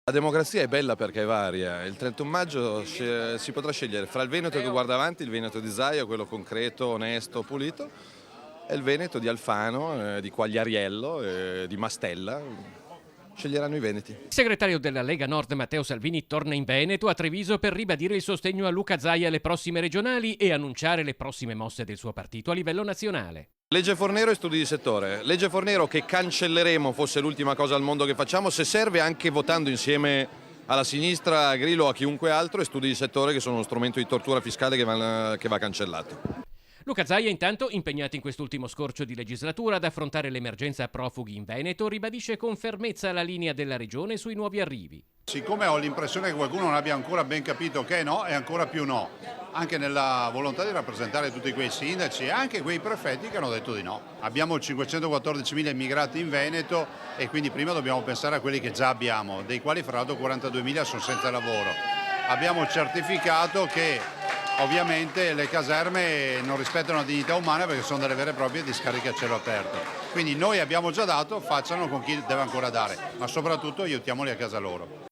La democrazia è bella perché è varia. Il 31 maggio si potrà scegliere fra il Veneto che guarda avanti, il Veneto di Zaia, quello concreto, onesto, pulito, e il Veneto di Alfano, di Quagliariello, di Mastella. Sceglieranno i veneti. Il segretario della Lega Nord Matteo Salvini torna in Veneto a Treviso per ribadire il sostegno a Luca Zaia alle prossime regionali e annunciare le prossime mosse del suo partito a livello nazionale. Legge Fornero e studi di settore. Legge Fornero che cancelleremo, fosse l'ultima cosa al mondo che facciamo, se serve anche votando insieme alla sinistra, a Grillo o a chiunque altro, e studi di settore che sono uno strumento di tortura fiscale che va cancellato. Luca Zaia, intanto, impegnato in quest'ultimo scorcio di legislatura ad affrontare l'emergenza profughi in Veneto, ribadisce con fermezza la linea della regione sui nuovi arrivi. Siccome ho l'impressione che qualcuno non abbia ancora ben capito che è no, è ancora più no, anche nella volontà di rappresentare tutti quei sindaci e anche quei prefetti che hanno detto di no. Abbiamo 514.000 immigrati in Veneto e quindi prima dobbiamo pensare a quelli che già abbiamo, dei quali fra l'altro 42.000 sono senza lavoro. Abbiamo certificato che ovviamente le caserme non rispettano la dignità umana perché sono delle vere e proprie discariche a cielo aperto. Quindi noi abbiamo già dato, facciano con chi deve ancora dare, ma soprattutto aiutiamoli a casa loro.